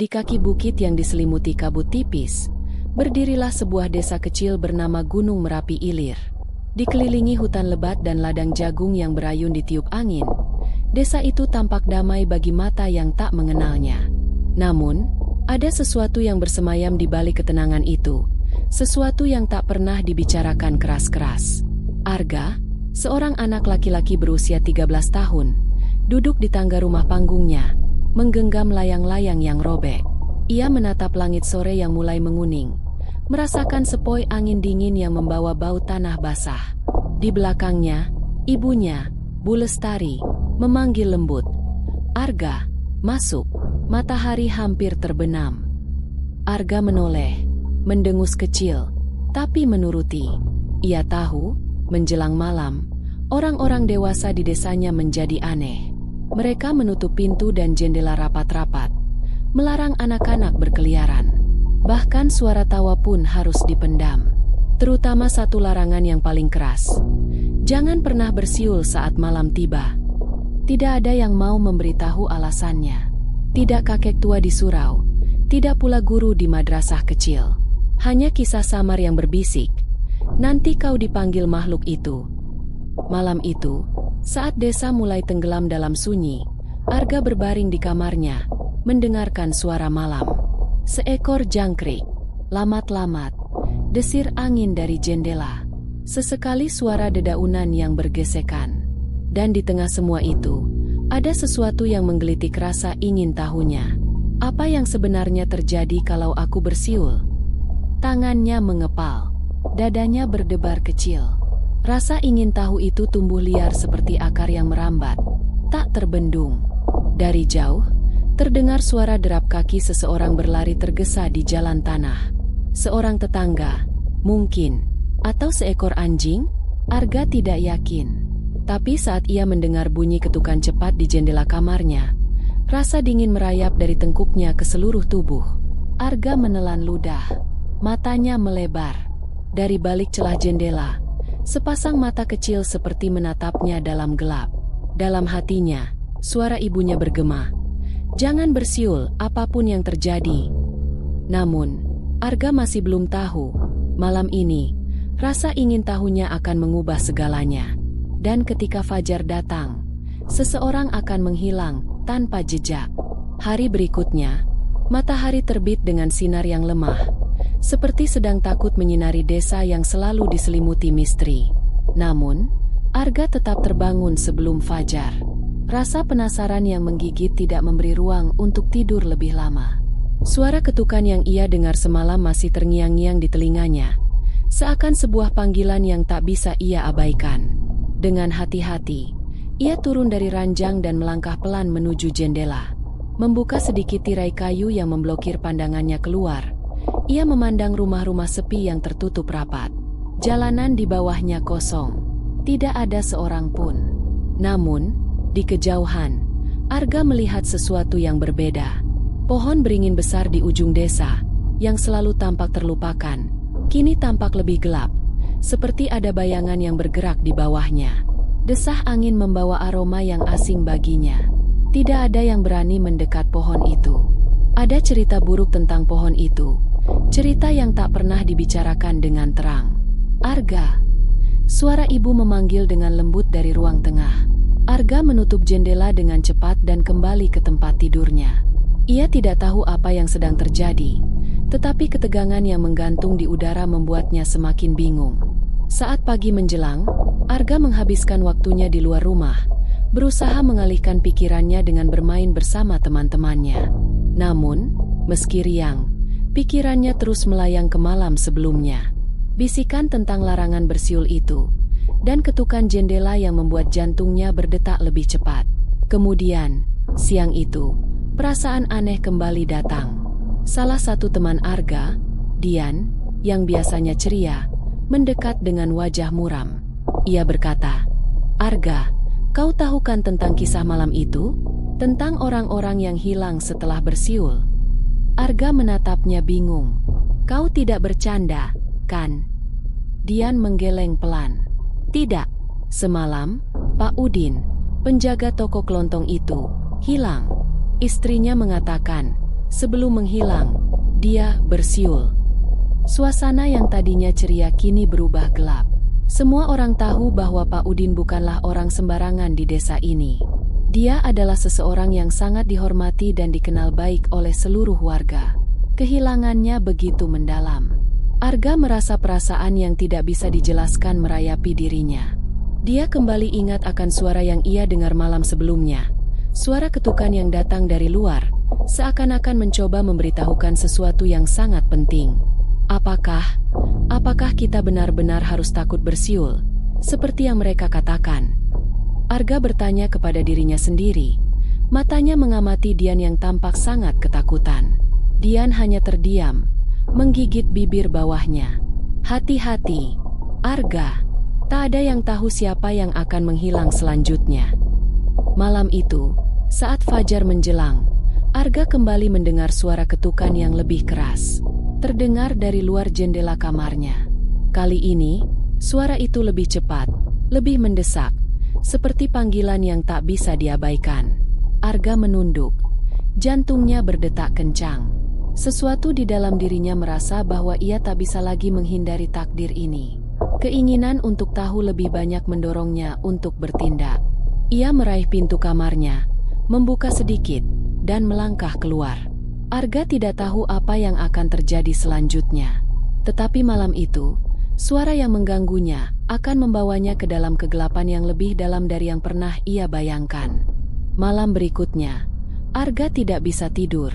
Di kaki bukit yang diselimuti kabut tipis, berdirilah sebuah desa kecil bernama Gunung Merapi Ilir. Dikelilingi hutan lebat dan ladang jagung yang berayun ditiup angin, desa itu tampak damai bagi mata yang tak mengenalnya. Namun, ada sesuatu yang bersemayam di balik ketenangan itu, sesuatu yang tak pernah dibicarakan keras-keras. Arga, seorang anak laki-laki berusia 13 tahun, duduk di tangga rumah panggungnya, menggenggam layang-layang yang robek. Ia menatap langit sore yang mulai menguning, merasakan sepoi angin dingin yang membawa bau tanah basah. Di belakangnya, ibunya, Bu Lestari, memanggil lembut, "Arga, masuk." Matahari hampir terbenam. Arga menoleh, mendengus kecil, tapi menuruti. Ia tahu, menjelang malam, orang-orang dewasa di desanya menjadi aneh. Mereka menutup pintu dan jendela rapat-rapat, melarang anak-anak berkeliaran. Bahkan suara tawa pun harus dipendam. Terutama satu larangan yang paling keras. Jangan pernah bersiul saat malam tiba. Tidak ada yang mau memberitahu alasannya. Tidak kakek tua di surau, tidak pula guru di madrasah kecil. Hanya kisah samar yang berbisik, "Nanti kau dipanggil makhluk itu." Malam itu, saat desa mulai tenggelam dalam sunyi, Arga berbaring di kamarnya, mendengarkan suara malam. Seekor jangkrik, lamat-lamat, desir angin dari jendela, sesekali suara dedaunan yang bergesekan. Dan di tengah semua itu, ada sesuatu yang menggelitik rasa ingin tahunya. Apa yang sebenarnya terjadi kalau aku bersiul? Tangannya mengepal, dadanya berdebar kecil. Rasa ingin tahu itu tumbuh liar seperti akar yang merambat, tak terbendung. Dari jauh, terdengar suara derap kaki seseorang berlari tergesa di jalan tanah. Seorang tetangga, mungkin, atau seekor anjing? Arga tidak yakin. Tapi saat ia mendengar bunyi ketukan cepat di jendela kamarnya, rasa dingin merayap dari tengkuknya ke seluruh tubuh. Arga menelan ludah, matanya melebar. Dari balik celah jendela, sepasang mata kecil seperti menatapnya dalam gelap. Dalam hatinya, suara ibunya bergema, "Jangan bersiul apapun yang terjadi." Namun, Arga masih belum tahu, malam ini, rasa ingin tahunya akan mengubah segalanya. Dan ketika fajar datang, seseorang akan menghilang tanpa jejak. Hari berikutnya, matahari terbit dengan sinar yang lemah, seperti sedang takut menyinari desa yang selalu diselimuti misteri. Namun, Arga tetap terbangun sebelum fajar. Rasa penasaran yang menggigit tidak memberi ruang untuk tidur lebih lama. Suara ketukan yang ia dengar semalam masih terngiang-ngiang di telinganya, seakan sebuah panggilan yang tak bisa ia abaikan. Dengan hati-hati, ia turun dari ranjang dan melangkah pelan menuju jendela. Membuka sedikit tirai kayu yang memblokir pandangannya keluar, ia memandang rumah-rumah sepi yang tertutup rapat. Jalanan di bawahnya kosong, tidak ada seorang pun. Namun, di kejauhan, Arga melihat sesuatu yang berbeda. Pohon beringin besar di ujung desa, yang selalu tampak terlupakan, kini tampak lebih gelap, seperti ada bayangan yang bergerak di bawahnya. Desah angin membawa aroma yang asing baginya. Tidak ada yang berani mendekat pohon itu. Ada cerita buruk tentang pohon itu, cerita yang tak pernah dibicarakan dengan terang. "Arga!" Suara ibu memanggil dengan lembut dari ruang tengah. Arga menutup jendela dengan cepat dan kembali ke tempat tidurnya. Ia tidak tahu apa yang sedang terjadi, tetapi ketegangan yang menggantung di udara membuatnya semakin bingung. Saat pagi menjelang, Arga menghabiskan waktunya di luar rumah, berusaha mengalihkan pikirannya dengan bermain bersama teman-temannya. Namun, meski riang, pikirannya terus melayang ke malam sebelumnya. Bisikan tentang larangan bersiul itu, dan ketukan jendela yang membuat jantungnya berdetak lebih cepat. Kemudian, siang itu, perasaan aneh kembali datang. Salah satu teman Arga, Dian, yang biasanya ceria, mendekat dengan wajah muram. Ia berkata, "Arga, kau tahu kan tentang kisah malam itu? Tentang orang-orang yang hilang setelah bersiul?" Arga menatapnya bingung. "Kau tidak bercanda, kan?" Dian menggeleng pelan. "Tidak, semalam, Pak Udin, penjaga toko kelontong itu, hilang." Istrinya mengatakan, Sebelum menghilang, dia bersiul. Suasana yang tadinya ceria kini berubah gelap. Semua orang tahu bahwa Pak Udin bukanlah orang sembarangan di desa ini. Dia adalah seseorang yang sangat dihormati dan dikenal baik oleh seluruh warga. Kehilangannya begitu mendalam. Arga merasa perasaan yang tidak bisa dijelaskan merayapi dirinya. Dia kembali ingat akan suara yang ia dengar malam sebelumnya. Suara ketukan yang datang dari luar, seakan-akan mencoba memberitahukan sesuatu yang sangat penting. Apakah kita benar-benar harus takut bersiul, seperti yang mereka katakan? Arga bertanya kepada dirinya sendiri. Matanya mengamati Dian yang tampak sangat ketakutan. Dian hanya terdiam, menggigit bibir bawahnya. Hati-hati, Arga. Tak ada yang tahu siapa yang akan menghilang selanjutnya. Malam itu, saat fajar menjelang, Arga kembali mendengar suara ketukan yang lebih keras. Terdengar dari luar jendela kamarnya. Kali ini, suara itu lebih cepat, lebih mendesak. Seperti panggilan yang tak bisa diabaikan. Arga menunduk. Jantungnya berdetak kencang. Sesuatu di dalam dirinya merasa bahwa ia tak bisa lagi menghindari takdir ini. Keinginan untuk tahu lebih banyak mendorongnya untuk bertindak. Ia meraih pintu kamarnya, membuka sedikit, dan melangkah keluar. Arga tidak tahu apa yang akan terjadi selanjutnya. Tetapi malam itu, suara yang mengganggunya akan membawanya ke dalam kegelapan yang lebih dalam dari yang pernah ia bayangkan. Malam berikutnya, Arga tidak bisa tidur.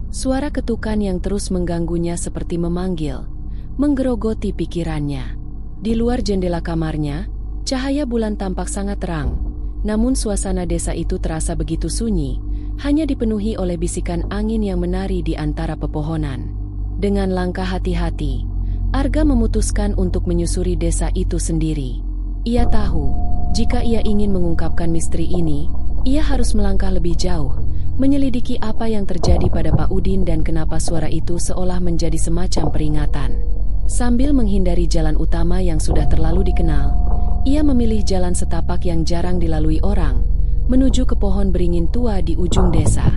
Suara ketukan yang terus mengganggunya seperti memanggil, menggerogoti pikirannya. Di luar jendela kamarnya, cahaya bulan tampak sangat terang. Namun suasana desa itu terasa begitu sunyi, hanya dipenuhi oleh bisikan angin yang menari di antara pepohonan. Dengan langkah hati-hati, Arga memutuskan untuk menyusuri desa itu sendiri. Ia tahu, jika ia ingin mengungkapkan misteri ini, ia harus melangkah lebih jauh, menyelidiki apa yang terjadi pada Pak Udin dan kenapa suara itu seolah menjadi semacam peringatan. Sambil menghindari jalan utama yang sudah terlalu dikenal, ia memilih jalan setapak yang jarang dilalui orang, menuju ke pohon beringin tua di ujung desa.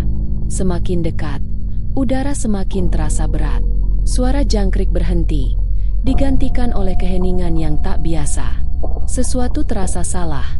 Semakin dekat, udara semakin terasa berat. Suara jangkrik berhenti, digantikan oleh keheningan yang tak biasa. Sesuatu terasa salah,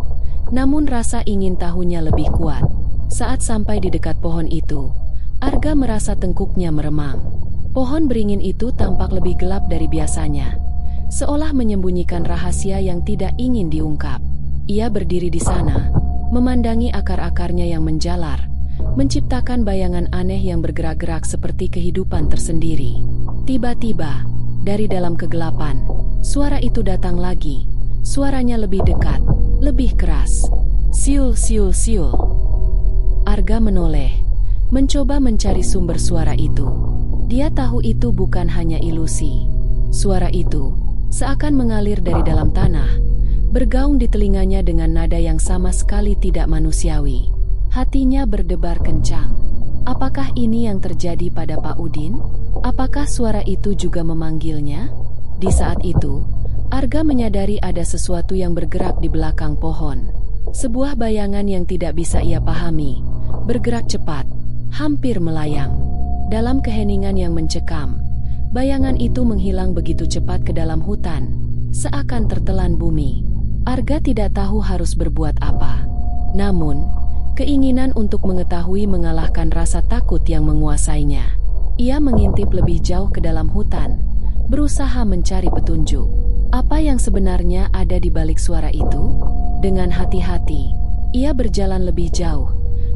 namun rasa ingin tahunya lebih kuat. Saat sampai di dekat pohon itu, Arga merasa tengkuknya meremang. Pohon beringin itu tampak lebih gelap dari biasanya, seolah menyembunyikan rahasia yang tidak ingin diungkap. Ia berdiri di sana, memandangi akar-akarnya yang menjalar, menciptakan bayangan aneh yang bergerak-gerak seperti kehidupan tersendiri. Tiba-tiba, dari dalam kegelapan, suara itu datang lagi. Suaranya lebih dekat, lebih keras. Siul, siul, siul. Arga menoleh, mencoba mencari sumber suara itu. Dia tahu itu bukan hanya ilusi. Suara itu seakan mengalir dari dalam tanah, bergaung di telinganya dengan nada yang sama sekali tidak manusiawi. Hatinya berdebar kencang. Apakah ini yang terjadi pada Pak Udin? Apakah suara itu juga memanggilnya? Di saat itu, Arga menyadari ada sesuatu yang bergerak di belakang pohon. Sebuah bayangan yang tidak bisa ia pahami, bergerak cepat, hampir melayang. Dalam keheningan yang mencekam, bayangan itu menghilang begitu cepat ke dalam hutan, seakan tertelan bumi. Arga tidak tahu harus berbuat apa. Namun, keinginan untuk mengetahui mengalahkan rasa takut yang menguasainya. Ia mengintip lebih jauh ke dalam hutan, berusaha mencari petunjuk. Apa yang sebenarnya ada di balik suara itu? Dengan hati-hati, ia berjalan lebih jauh,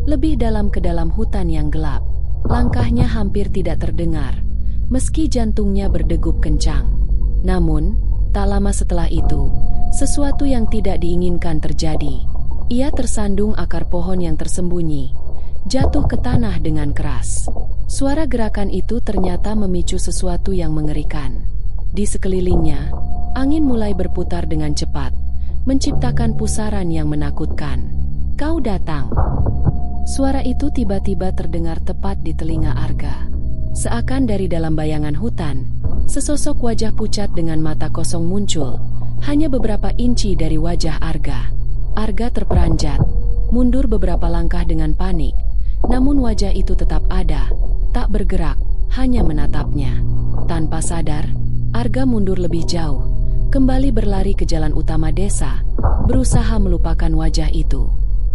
lebih dalam ke dalam hutan yang gelap. Langkahnya hampir tidak terdengar, meski jantungnya berdegup kencang. Namun, tak lama setelah itu, sesuatu yang tidak diinginkan terjadi. Ia tersandung akar pohon yang tersembunyi, jatuh ke tanah dengan keras. Suara gerakan itu ternyata memicu sesuatu yang mengerikan. Di sekelilingnya, angin mulai berputar dengan cepat, menciptakan pusaran yang menakutkan. "Kau datang." Suara itu tiba-tiba terdengar tepat di telinga Arga. Seakan dari dalam bayangan hutan, sesosok wajah pucat dengan mata kosong muncul, hanya beberapa inci dari wajah Arga. Arga terperanjat, mundur beberapa langkah dengan panik, namun wajah itu tetap ada, tak bergerak, hanya menatapnya. Tanpa sadar, Arga mundur lebih jauh, kembali berlari ke jalan utama desa, berusaha melupakan wajah itu.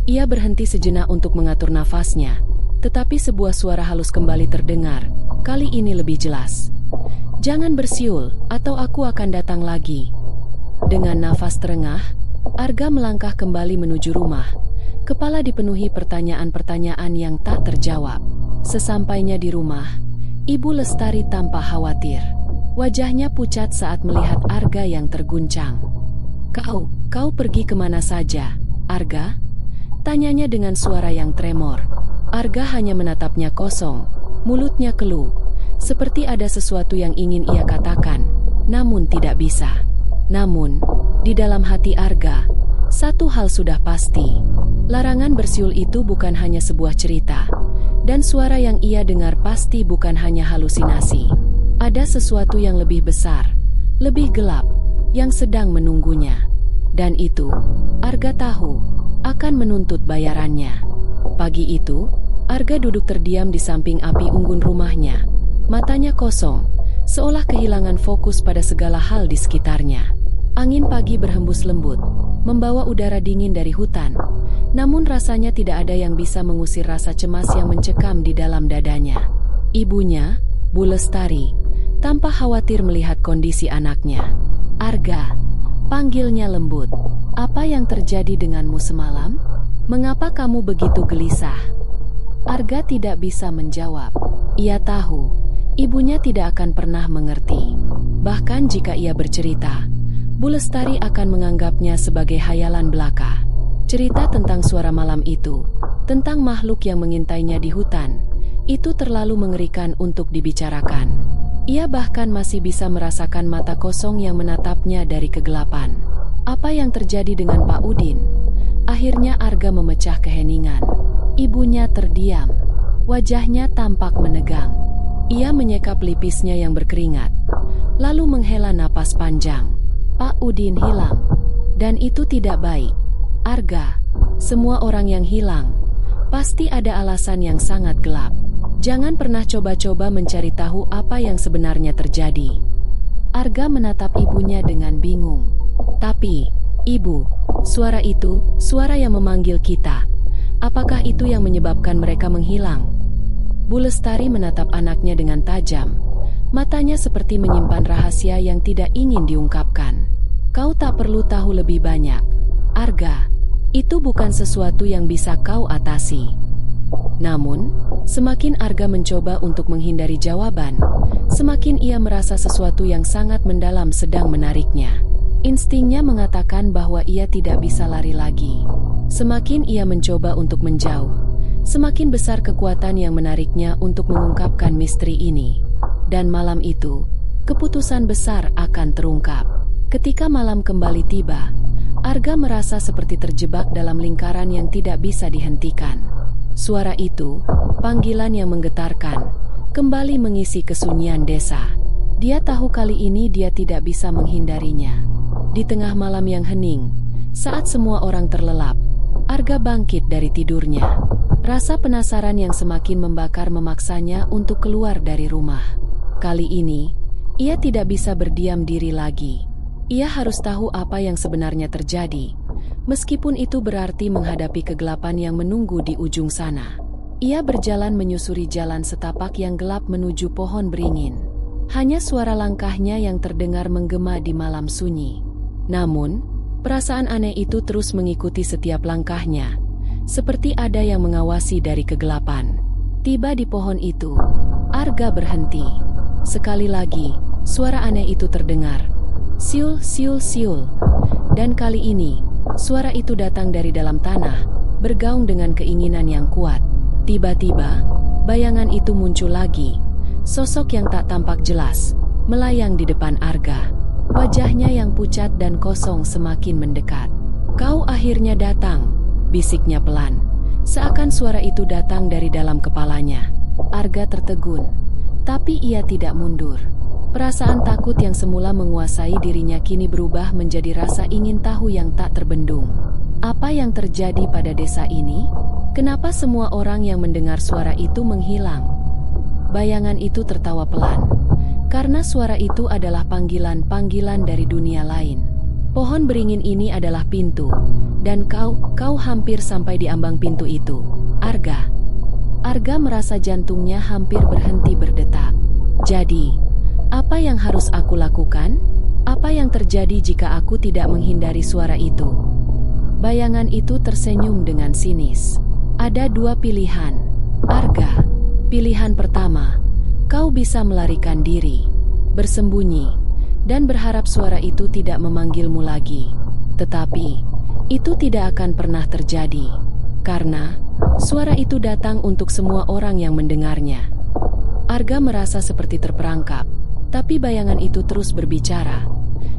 Ia berhenti sejenak untuk mengatur nafasnya, tetapi sebuah suara halus kembali terdengar, kali ini lebih jelas. "Jangan bersiul, atau aku akan datang lagi." Dengan nafas terengah, Arga melangkah kembali menuju rumah. Kepala dipenuhi pertanyaan-pertanyaan yang tak terjawab. Sesampainya di rumah, Ibu Lestari tampak khawatir. Wajahnya pucat saat melihat Arga yang terguncang. Kau pergi kemana saja, Arga?" tanyanya dengan suara yang tremor. Arga hanya menatapnya kosong, mulutnya keluh, seperti ada sesuatu yang ingin ia katakan, namun tidak bisa. Namun, di dalam hati Arga, satu hal sudah pasti. Larangan bersiul itu bukan hanya sebuah cerita, dan suara yang ia dengar pasti bukan hanya halusinasi. Ada sesuatu yang lebih besar, lebih gelap, yang sedang menunggunya. Dan itu, Arga tahu, akan menuntut bayarannya. Pagi itu, Arga duduk terdiam di samping api unggun rumahnya. Matanya kosong, seolah kehilangan fokus pada segala hal di sekitarnya. Angin pagi berhembus lembut, membawa udara dingin dari hutan. Namun rasanya tidak ada yang bisa mengusir rasa cemas yang mencekam di dalam dadanya. Ibunya, Bu Lestari, tampak khawatir melihat kondisi anaknya. "Arga," panggilnya lembut. "Apa yang terjadi denganmu semalam? Mengapa kamu begitu gelisah?" Arga tidak bisa menjawab. Ia tahu, ibunya tidak akan pernah mengerti. Bahkan jika ia bercerita, Bu Lestari akan menganggapnya sebagai hayalan belaka. Cerita tentang suara malam itu, tentang makhluk yang mengintainya di hutan, itu terlalu mengerikan untuk dibicarakan. Ia bahkan masih bisa merasakan mata kosong yang menatapnya dari kegelapan. Apa yang terjadi dengan Pak Udin? Akhirnya Arga memecah keheningan. Ibunya terdiam. Wajahnya tampak menegang. Ia menyeka pelipisnya yang berkeringat, lalu menghela napas panjang. Pak Udin hilang. Dan itu tidak baik. Arga, semua orang yang hilang, pasti ada alasan yang sangat gelap. Jangan pernah coba-coba mencari tahu apa yang sebenarnya terjadi. Arga menatap ibunya dengan bingung. "Tapi, Ibu, suara itu, suara yang memanggil kita. Apakah itu yang menyebabkan mereka menghilang?" Bu Lestari menatap anaknya dengan tajam. Matanya seperti menyimpan rahasia yang tidak ingin diungkapkan. "Kau tak perlu tahu lebih banyak, Arga. Itu bukan sesuatu yang bisa kau atasi." Namun, semakin Arga mencoba untuk menghindari jawaban, semakin ia merasa sesuatu yang sangat mendalam sedang menariknya. Instingnya mengatakan bahwa ia tidak bisa lari lagi. Semakin ia mencoba untuk menjauh, semakin besar kekuatan yang menariknya untuk mengungkapkan misteri ini. Dan malam itu, keputusan besar akan terungkap. Ketika malam kembali tiba, Arga merasa seperti terjebak dalam lingkaran yang tidak bisa dihentikan. Suara itu, panggilan yang menggetarkan, kembali mengisi kesunyian desa. Dia tahu kali ini dia tidak bisa menghindarinya. Di tengah malam yang hening, saat semua orang terlelap, Arga bangkit dari tidurnya. Rasa penasaran yang semakin membakar memaksanya untuk keluar dari rumah. Kali ini, ia tidak bisa berdiam diri lagi. Ia harus tahu apa yang sebenarnya terjadi. Meskipun itu berarti menghadapi kegelapan yang menunggu di ujung sana. Ia berjalan menyusuri jalan setapak yang gelap menuju pohon beringin. Hanya suara langkahnya yang terdengar menggema di malam sunyi. Namun, perasaan aneh itu terus mengikuti setiap langkahnya, seperti ada yang mengawasi dari kegelapan. Tiba di pohon itu, Arga berhenti. Sekali lagi, suara aneh itu terdengar. Siul, siul, siul. Dan kali ini, suara itu datang dari dalam tanah, bergaung dengan keinginan yang kuat. Tiba-tiba, bayangan itu muncul lagi. Sosok yang tak tampak jelas, melayang di depan Arga. Wajahnya yang pucat dan kosong semakin mendekat. "Kau akhirnya datang," bisiknya pelan. Seakan suara itu datang dari dalam kepalanya. Arga tertegun, tapi ia tidak mundur. Perasaan takut yang semula menguasai dirinya kini berubah menjadi rasa ingin tahu yang tak terbendung. Apa yang terjadi pada desa ini? Kenapa semua orang yang mendengar suara itu menghilang? Bayangan itu tertawa pelan. Karena suara itu adalah panggilan-panggilan dari dunia lain. Pohon beringin ini adalah pintu, dan kau hampir sampai di ambang pintu itu, Arga. Arga merasa jantungnya hampir berhenti berdetak. Jadi, apa yang harus aku lakukan? Apa yang terjadi jika aku tidak menghindari suara itu? Bayangan itu tersenyum dengan sinis. Ada dua pilihan, Arga. Pilihan pertama, kau bisa melarikan diri, bersembunyi, dan berharap suara itu tidak memanggilmu lagi. Tetapi, itu tidak akan pernah terjadi, karena suara itu datang untuk semua orang yang mendengarnya. Arga merasa seperti terperangkap, tapi bayangan itu terus berbicara.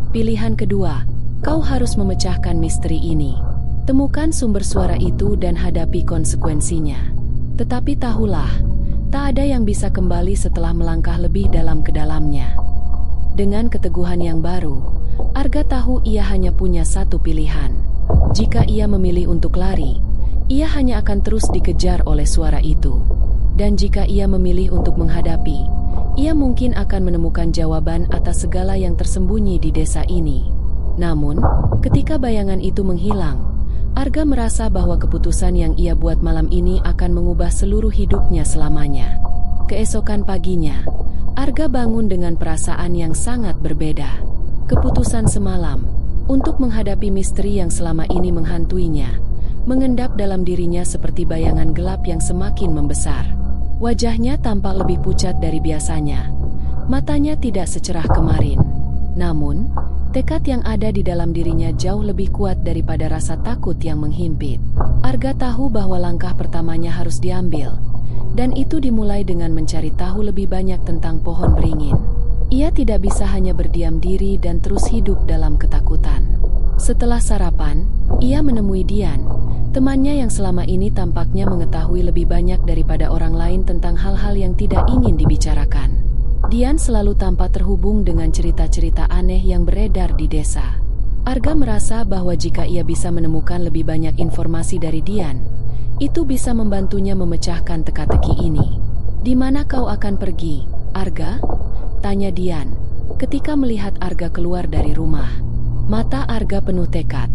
Pilihan kedua, kau harus memecahkan misteri ini. Temukan sumber suara itu dan hadapi konsekuensinya. Tetapi tahulah, tak ada yang bisa kembali setelah melangkah lebih dalam ke dalamnya. Dengan keteguhan yang baru, Arga tahu ia hanya punya satu pilihan. Jika ia memilih untuk lari, ia hanya akan terus dikejar oleh suara itu. Dan jika ia memilih untuk menghadapi, ia mungkin akan menemukan jawaban atas segala yang tersembunyi di desa ini. Namun, ketika bayangan itu menghilang, Arga merasa bahwa keputusan yang ia buat malam ini akan mengubah seluruh hidupnya selamanya. Keesokan paginya, Arga bangun dengan perasaan yang sangat berbeda. Keputusan semalam untuk menghadapi misteri yang selama ini menghantuinya, mengendap dalam dirinya seperti bayangan gelap yang semakin membesar. Wajahnya tampak lebih pucat dari biasanya. Matanya tidak secerah kemarin. Namun, tekad yang ada di dalam dirinya jauh lebih kuat daripada rasa takut yang menghimpit. Arga tahu bahwa langkah pertamanya harus diambil, dan itu dimulai dengan mencari tahu lebih banyak tentang pohon beringin. Ia tidak bisa hanya berdiam diri dan terus hidup dalam ketakutan. Setelah sarapan, ia menemui Dian, temannya yang selama ini tampaknya mengetahui lebih banyak daripada orang lain tentang hal-hal yang tidak ingin dibicarakan. Dian selalu tampak terhubung dengan cerita-cerita aneh yang beredar di desa. Arga merasa bahwa jika ia bisa menemukan lebih banyak informasi dari Dian, itu bisa membantunya memecahkan teka-teki ini. "Di mana kau akan pergi, Arga?" tanya Dian, ketika melihat Arga keluar dari rumah. Mata Arga penuh tekad,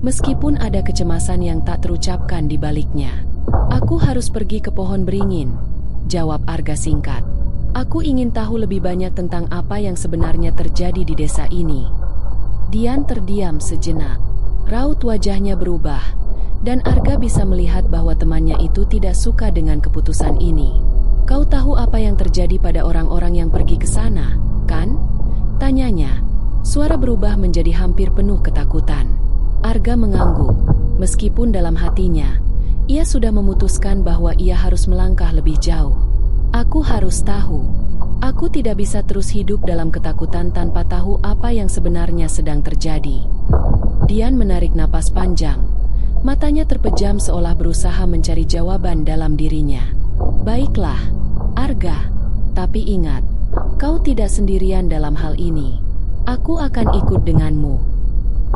meskipun ada kecemasan yang tak terucapkan di baliknya. "Aku harus pergi ke pohon beringin," jawab Arga singkat. "Aku ingin tahu lebih banyak tentang apa yang sebenarnya terjadi di desa ini." Dian terdiam sejenak. Raut wajahnya berubah, dan Arga bisa melihat bahwa temannya itu tidak suka dengan keputusan ini. "Kau tahu apa yang terjadi pada orang-orang yang pergi ke sana, kan?" tanyanya. Suara berubah menjadi hampir penuh ketakutan. Arga mengangguk, meskipun dalam hatinya, ia sudah memutuskan bahwa ia harus melangkah lebih jauh. "Aku harus tahu. Aku tidak bisa terus hidup dalam ketakutan tanpa tahu apa yang sebenarnya sedang terjadi." Dian menarik napas panjang. Matanya terpejam seolah berusaha mencari jawaban dalam dirinya. "Baiklah, Arga. Tapi ingat, kau tidak sendirian dalam hal ini. Aku akan ikut denganmu."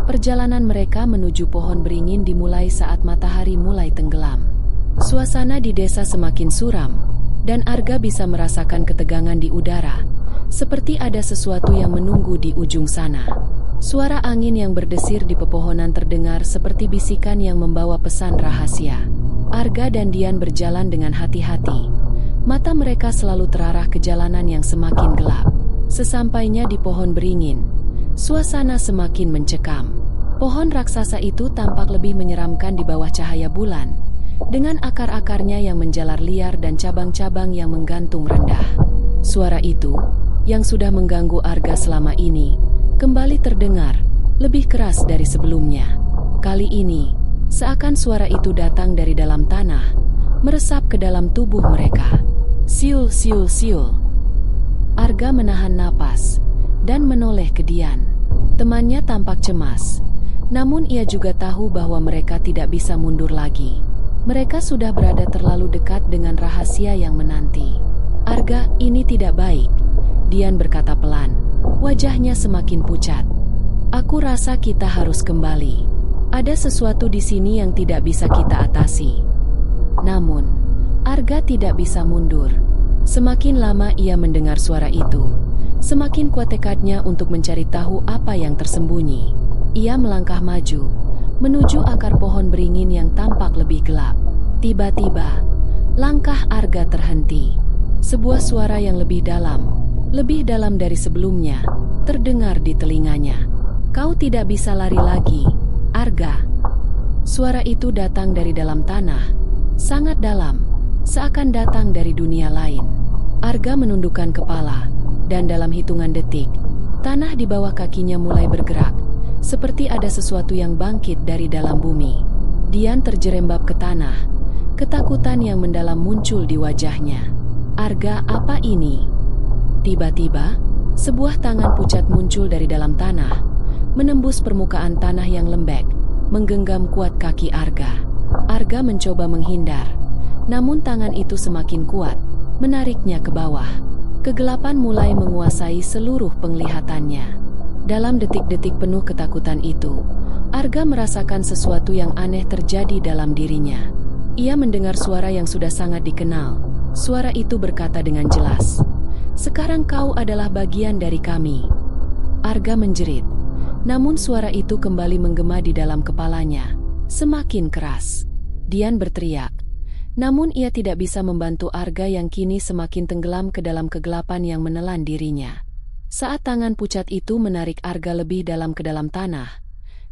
Perjalanan mereka menuju pohon beringin dimulai saat matahari mulai tenggelam. Suasana di desa semakin suram, dan Arga bisa merasakan ketegangan di udara, seperti ada sesuatu yang menunggu di ujung sana. Suara angin yang berdesir di pepohonan terdengar seperti bisikan yang membawa pesan rahasia. Arga dan Dian berjalan dengan hati-hati. Mata mereka selalu terarah ke jalanan yang semakin gelap. Sesampainya di pohon beringin, suasana semakin mencekam. Pohon raksasa itu tampak lebih menyeramkan di bawah cahaya bulan, dengan akar-akarnya yang menjalar liar dan cabang-cabang yang menggantung rendah. Suara itu, yang sudah mengganggu Arga selama ini, kembali terdengar, lebih keras dari sebelumnya. Kali ini, seakan suara itu datang dari dalam tanah, meresap ke dalam tubuh mereka. Siul, siul, siul. Arga menahan napas, dan menoleh ke Dian. Temannya tampak cemas, namun ia juga tahu bahwa mereka tidak bisa mundur lagi. Mereka sudah berada terlalu dekat dengan rahasia yang menanti. "Arga, ini tidak baik," Dian berkata pelan. Wajahnya semakin pucat. "Aku rasa kita harus kembali. Ada sesuatu di sini yang tidak bisa kita atasi." Namun, Arga tidak bisa mundur. Semakin lama ia mendengar suara itu, semakin kuat tekadnya untuk mencari tahu apa yang tersembunyi. Ia melangkah maju, menuju akar pohon beringin yang tampak lebih gelap. Tiba-tiba, langkah Arga terhenti. Sebuah suara yang lebih dalam dari sebelumnya, terdengar di telinganya. "Kau tidak bisa lari lagi, Arga." Suara itu datang dari dalam tanah, sangat dalam, seakan datang dari dunia lain. Arga menundukkan kepala, dan dalam hitungan detik, tanah di bawah kakinya mulai bergerak, seperti ada sesuatu yang bangkit dari dalam bumi. Dian terjerembab ke tanah, ketakutan yang mendalam muncul di wajahnya. "Arga, apa ini?" Tiba-tiba, sebuah tangan pucat muncul dari dalam tanah, menembus permukaan tanah yang lembek, menggenggam kuat kaki Arga. Arga mencoba menghindar, namun tangan itu semakin kuat, menariknya ke bawah. Kegelapan mulai menguasai seluruh penglihatannya. Dalam detik-detik penuh ketakutan itu, Arga merasakan sesuatu yang aneh terjadi dalam dirinya. Ia mendengar suara yang sudah sangat dikenal. Suara itu berkata dengan jelas, "Sekarang kau adalah bagian dari kami." Arga menjerit, namun suara itu kembali menggema di dalam kepalanya, semakin keras. Dian berteriak, namun ia tidak bisa membantu Arga yang kini semakin tenggelam ke dalam kegelapan yang menelan dirinya. Saat tangan pucat itu menarik Arga lebih dalam ke dalam tanah,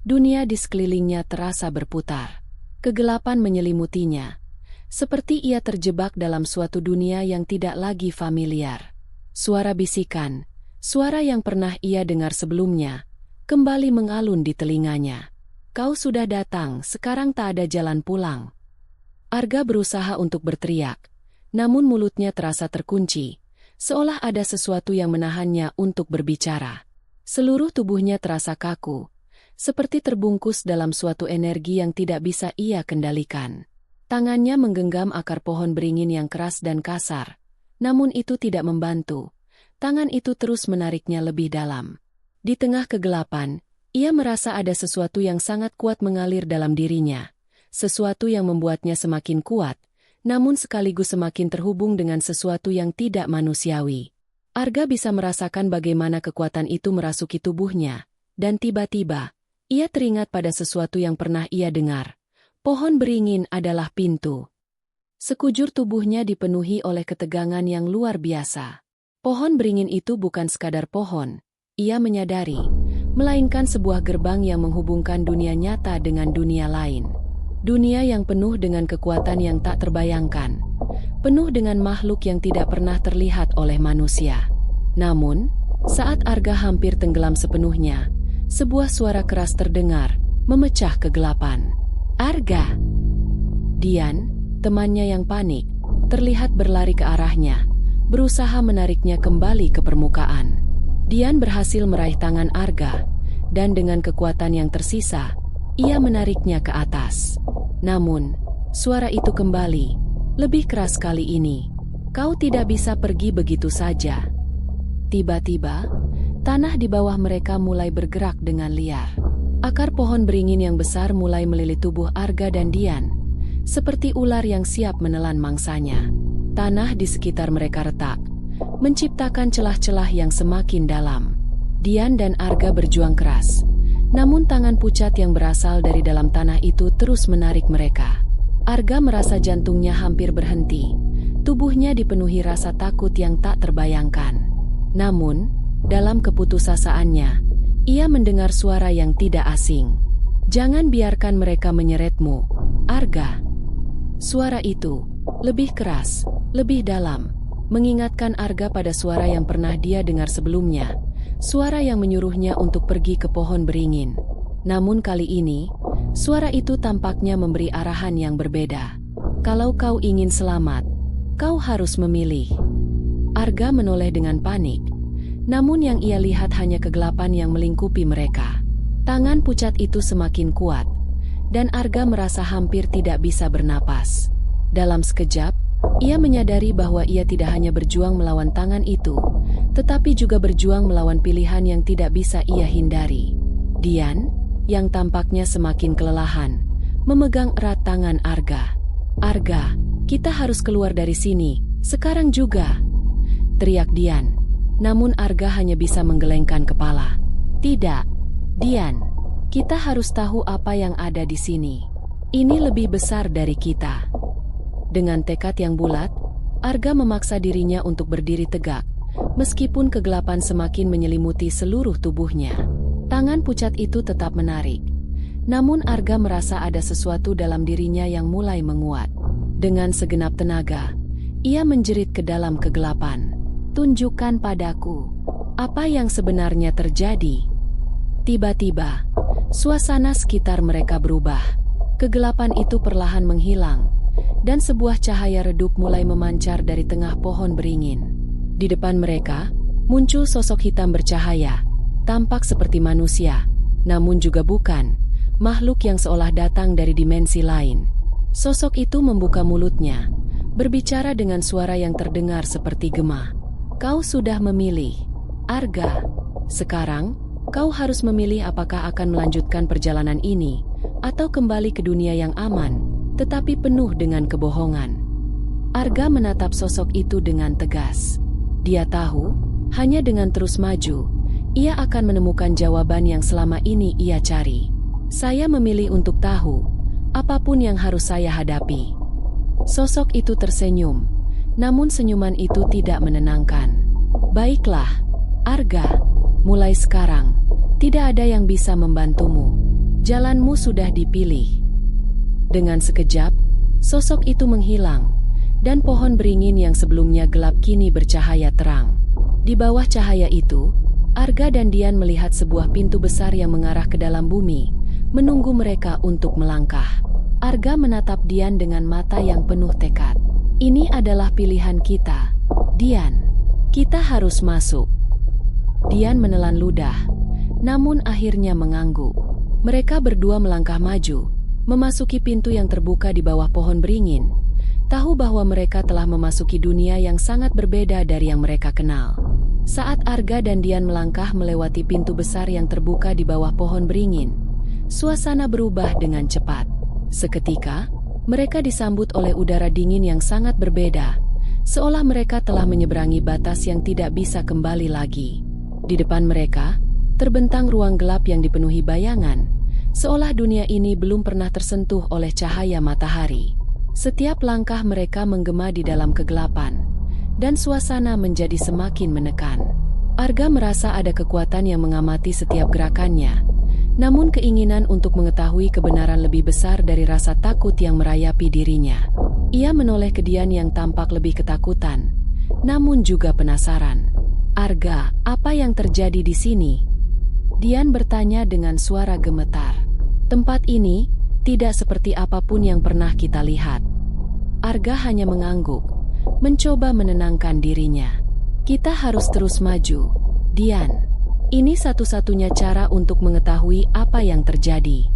dunia di sekelilingnya terasa berputar. Kegelapan menyelimutinya, seperti ia terjebak dalam suatu dunia yang tidak lagi familiar. Suara bisikan, suara yang pernah ia dengar sebelumnya, kembali mengalun di telinganya. "Kau sudah datang, sekarang tak ada jalan pulang." Arga berusaha untuk berteriak, namun mulutnya terasa terkunci, seolah ada sesuatu yang menahannya untuk berbicara. Seluruh tubuhnya terasa kaku, seperti terbungkus dalam suatu energi yang tidak bisa ia kendalikan. Tangannya menggenggam akar pohon beringin yang keras dan kasar, namun itu tidak membantu. Tangan itu terus menariknya lebih dalam. Di tengah kegelapan, ia merasa ada sesuatu yang sangat kuat mengalir dalam dirinya. Sesuatu yang membuatnya semakin kuat, namun sekaligus semakin terhubung dengan sesuatu yang tidak manusiawi. Arga bisa merasakan bagaimana kekuatan itu merasuki tubuhnya, dan tiba-tiba, ia teringat pada sesuatu yang pernah ia dengar. Pohon beringin adalah pintu. Sekujur tubuhnya dipenuhi oleh ketegangan yang luar biasa. Pohon beringin itu bukan sekadar pohon, ia menyadari, melainkan sebuah gerbang yang menghubungkan dunia nyata dengan dunia lain. Dunia yang penuh dengan kekuatan yang tak terbayangkan, penuh dengan makhluk yang tidak pernah terlihat oleh manusia. Namun, saat Arga hampir tenggelam sepenuhnya, sebuah suara keras terdengar, memecah kegelapan. "Arga!" Dian, temannya yang panik, terlihat berlari ke arahnya, berusaha menariknya kembali ke permukaan. Dian berhasil meraih tangan Arga, dan dengan kekuatan yang tersisa, ia menariknya ke atas. Namun, suara itu kembali, lebih keras kali ini. "Kau tidak bisa pergi begitu saja." Tiba-tiba, tanah di bawah mereka mulai bergerak dengan liar. Akar pohon beringin yang besar mulai melilit tubuh Arga dan Dian, seperti ular yang siap menelan mangsanya. Tanah di sekitar mereka retak, menciptakan celah-celah yang semakin dalam. Dian dan Arga berjuang keras, namun tangan pucat yang berasal dari dalam tanah itu terus menarik mereka. Arga merasa jantungnya hampir berhenti, tubuhnya dipenuhi rasa takut yang tak terbayangkan. Namun, dalam keputusasaannya, ia mendengar suara yang tidak asing. "Jangan biarkan mereka menyeretmu, Arga." Suara itu, lebih keras, lebih dalam, mengingatkan Arga pada suara yang pernah dia dengar sebelumnya. Suara yang menyuruhnya untuk pergi ke pohon beringin. Namun kali ini, suara itu tampaknya memberi arahan yang berbeda. "Kalau kau ingin selamat, kau harus memilih." Arga menoleh dengan panik, namun yang ia lihat hanya kegelapan yang melingkupi mereka. Tangan pucat itu semakin kuat, dan Arga merasa hampir tidak bisa bernapas. Dalam sekejap, ia menyadari bahwa ia tidak hanya berjuang melawan tangan itu, tetapi juga berjuang melawan pilihan yang tidak bisa ia hindari. Dian, yang tampaknya semakin kelelahan, memegang erat tangan Arga. "Arga, kita harus keluar dari sini, sekarang juga." teriak Dian. Namun Arga hanya bisa menggelengkan kepala. Tidak, Dian. Kita harus tahu apa yang ada di sini. Ini lebih besar dari kita. Dengan tekad yang bulat, Arga memaksa dirinya untuk berdiri tegak, meskipun kegelapan semakin menyelimuti seluruh tubuhnya. Tangan pucat itu tetap menarik. Namun Arga merasa ada sesuatu dalam dirinya yang mulai menguat. Dengan segenap tenaga, ia menjerit ke dalam kegelapan. Tunjukkan padaku, apa yang sebenarnya terjadi? Tiba-tiba, suasana sekitar mereka berubah. Kegelapan itu perlahan menghilang, dan sebuah cahaya redup mulai memancar dari tengah pohon beringin. Di depan mereka, muncul sosok hitam bercahaya, tampak seperti manusia, namun juga bukan, makhluk yang seolah datang dari dimensi lain. Sosok itu membuka mulutnya, berbicara dengan suara yang terdengar seperti gema. Kau sudah memilih, Arga. Sekarang, kau harus memilih apakah akan melanjutkan perjalanan ini, atau kembali ke dunia yang aman, tetapi penuh dengan kebohongan. Arga menatap sosok itu dengan tegas. Dia tahu, hanya dengan terus maju, ia akan menemukan jawaban yang selama ini ia cari. Saya memilih untuk tahu, apapun yang harus saya hadapi. Sosok itu tersenyum, namun senyuman itu tidak menenangkan. Baiklah, Arga, mulai sekarang, tidak ada yang bisa membantumu. Jalanmu sudah dipilih. Dengan sekejap, sosok itu menghilang, dan pohon beringin yang sebelumnya gelap kini bercahaya terang. Di bawah cahaya itu, Arga dan Dian melihat sebuah pintu besar yang mengarah ke dalam bumi, menunggu mereka untuk melangkah. Arga menatap Dian dengan mata yang penuh tekad. Ini adalah pilihan kita, Dian. Kita harus masuk. Dian menelan ludah, namun akhirnya mengangguk. Mereka berdua melangkah maju, memasuki pintu yang terbuka di bawah pohon beringin. Tahu bahwa mereka telah memasuki dunia yang sangat berbeda dari yang mereka kenal. Saat Arga dan Dian melangkah melewati pintu besar yang terbuka di bawah pohon beringin, suasana berubah dengan cepat. Seketika, mereka disambut oleh udara dingin yang sangat berbeda, seolah mereka telah menyeberangi batas yang tidak bisa kembali lagi. Di depan mereka, terbentang ruang gelap yang dipenuhi bayangan, seolah dunia ini belum pernah tersentuh oleh cahaya matahari. Setiap langkah mereka menggema di dalam kegelapan, dan suasana menjadi semakin menekan. Arga merasa ada kekuatan yang mengamati setiap gerakannya, namun keinginan untuk mengetahui kebenaran lebih besar dari rasa takut yang merayapi dirinya. Ia menoleh ke Dian yang tampak lebih ketakutan, namun juga penasaran. Arga, apa yang terjadi di sini? Dian bertanya dengan suara gemetar. Tempat ini tidak seperti apapun yang pernah kita lihat. Arga hanya mengangguk, mencoba menenangkan dirinya. Kita harus terus maju, Dian. Ini satu-satunya cara untuk mengetahui apa yang terjadi.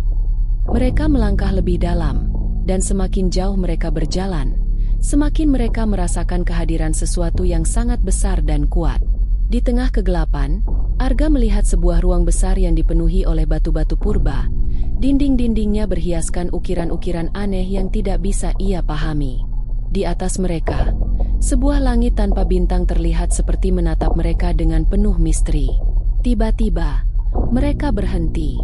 Mereka melangkah lebih dalam, dan semakin jauh mereka berjalan, semakin mereka merasakan kehadiran sesuatu yang sangat besar dan kuat. Di tengah kegelapan, Arga melihat sebuah ruang besar yang dipenuhi oleh batu-batu purba. Dinding-dindingnya berhiaskan ukiran-ukiran aneh yang tidak bisa ia pahami. Di atas mereka, sebuah langit tanpa bintang terlihat seperti menatap mereka dengan penuh misteri. Tiba-tiba, mereka berhenti.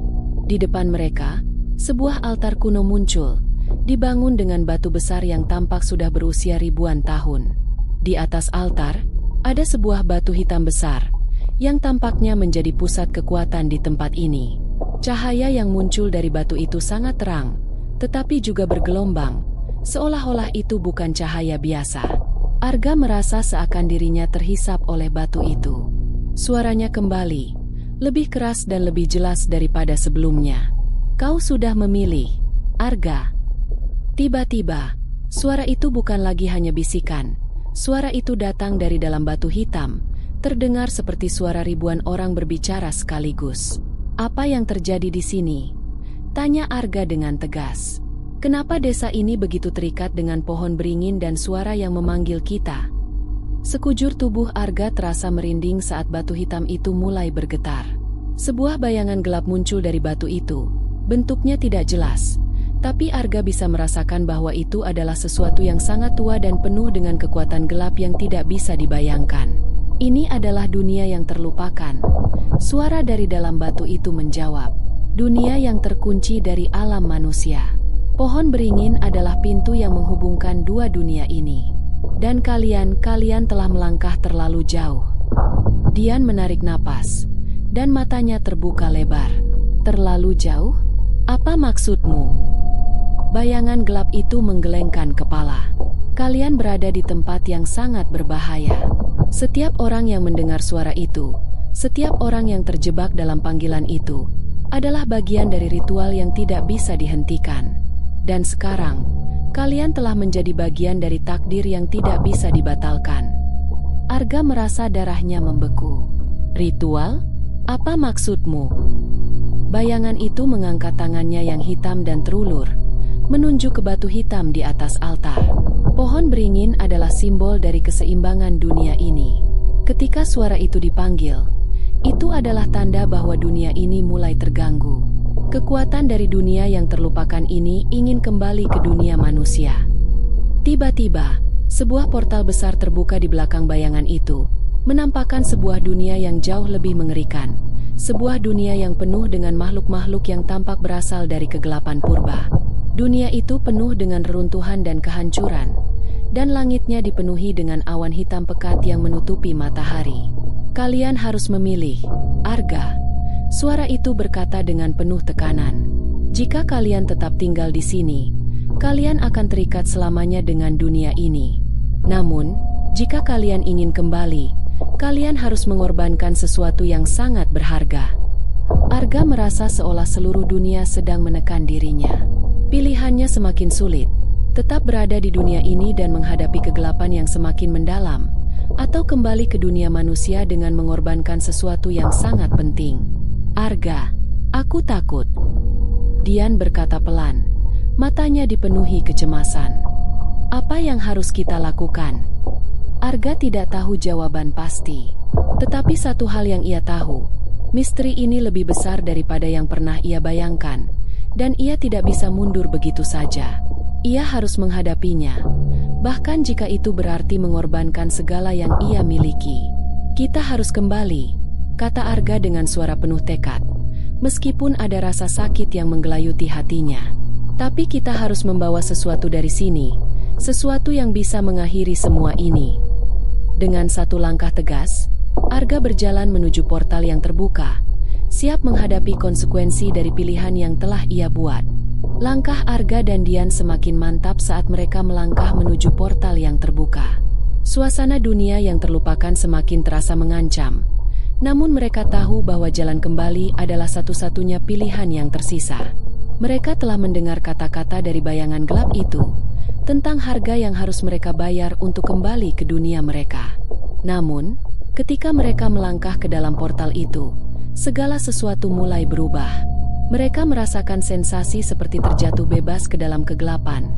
Di depan mereka, sebuah altar kuno muncul, dibangun dengan batu besar yang tampak sudah berusia ribuan tahun. Di atas altar, ada sebuah batu hitam besar, yang tampaknya menjadi pusat kekuatan di tempat ini. Cahaya yang muncul dari batu itu sangat terang, tetapi juga bergelombang, seolah-olah itu bukan cahaya biasa. Arga merasa seakan dirinya terhisap oleh batu itu. Suaranya kembali, lebih keras dan lebih jelas daripada sebelumnya. Kau sudah memilih, Arga. Tiba-tiba, suara itu bukan lagi hanya bisikan. Suara itu datang dari dalam batu hitam, terdengar seperti suara ribuan orang berbicara sekaligus. Apa yang terjadi di sini? Tanya Arga dengan tegas. Kenapa desa ini begitu terikat dengan pohon beringin dan suara yang memanggil kita? Sekujur tubuh Arga terasa merinding saat batu hitam itu mulai bergetar. Sebuah bayangan gelap muncul dari batu itu. Bentuknya tidak jelas, Tapi Arga bisa merasakan bahwa itu adalah sesuatu yang sangat tua dan penuh dengan kekuatan gelap yang tidak bisa dibayangkan. Ini adalah dunia yang terlupakan. Suara dari dalam batu itu menjawab, dunia yang terkunci dari alam manusia. Pohon beringin adalah pintu yang menghubungkan dua dunia ini. Dan kalian telah melangkah terlalu jauh. Dian menarik napas, dan matanya terbuka lebar. Terlalu jauh? Apa maksudmu? Bayangan gelap itu menggelengkan kepala. Kalian berada di tempat yang sangat berbahaya. Setiap orang yang mendengar suara itu, setiap orang yang terjebak dalam panggilan itu, adalah bagian dari ritual yang tidak bisa dihentikan. Dan sekarang, kalian telah menjadi bagian dari takdir yang tidak bisa dibatalkan. Arga merasa darahnya membeku. Ritual? Apa maksudmu? Bayangan itu mengangkat tangannya yang hitam dan terulur, menunjuk ke batu hitam di atas altar. Pohon beringin adalah simbol dari keseimbangan dunia ini. Ketika suara itu dipanggil, itu adalah tanda bahwa dunia ini mulai terganggu. Kekuatan dari dunia yang terlupakan ini ingin kembali ke dunia manusia. Tiba-tiba, sebuah portal besar terbuka di belakang bayangan itu, menampakkan sebuah dunia yang jauh lebih mengerikan. Sebuah dunia yang penuh dengan makhluk-makhluk yang tampak berasal dari kegelapan purba. Dunia itu penuh dengan reruntuhan dan kehancuran, dan langitnya dipenuhi dengan awan hitam pekat yang menutupi matahari. Kalian harus memilih, Arga. Suara itu berkata dengan penuh tekanan. Jika kalian tetap tinggal di sini, kalian akan terikat selamanya dengan dunia ini. Namun, jika kalian ingin kembali, kalian harus mengorbankan sesuatu yang sangat berharga. Arga merasa seolah seluruh dunia sedang menekan dirinya. Pilihannya semakin sulit, tetap berada di dunia ini dan menghadapi kegelapan yang semakin mendalam, atau kembali ke dunia manusia dengan mengorbankan sesuatu yang sangat penting. Arga, aku takut. Dian berkata pelan, matanya dipenuhi kecemasan. Apa yang harus kita lakukan? Arga tidak tahu jawaban pasti. Tetapi satu hal yang ia tahu, misteri ini lebih besar daripada yang pernah ia bayangkan. Dan ia tidak bisa mundur begitu saja. Ia harus menghadapinya, bahkan jika itu berarti mengorbankan segala yang ia miliki. Kita harus kembali, kata Arga dengan suara penuh tekad. Meskipun ada rasa sakit yang menggelayuti hatinya. Tapi kita harus membawa sesuatu dari sini, sesuatu yang bisa mengakhiri semua ini. Dengan satu langkah tegas, Arga berjalan menuju portal yang terbuka, siap menghadapi konsekuensi dari pilihan yang telah ia buat. Langkah Arga dan Dian semakin mantap saat mereka melangkah menuju portal yang terbuka. Suasana dunia yang terlupakan semakin terasa mengancam. Namun mereka tahu bahwa jalan kembali adalah satu-satunya pilihan yang tersisa. Mereka telah mendengar kata-kata dari bayangan gelap itu, tentang harga yang harus mereka bayar untuk kembali ke dunia mereka. Namun, ketika mereka melangkah ke dalam portal itu, segala sesuatu mulai berubah. Mereka merasakan sensasi seperti terjatuh bebas ke dalam kegelapan.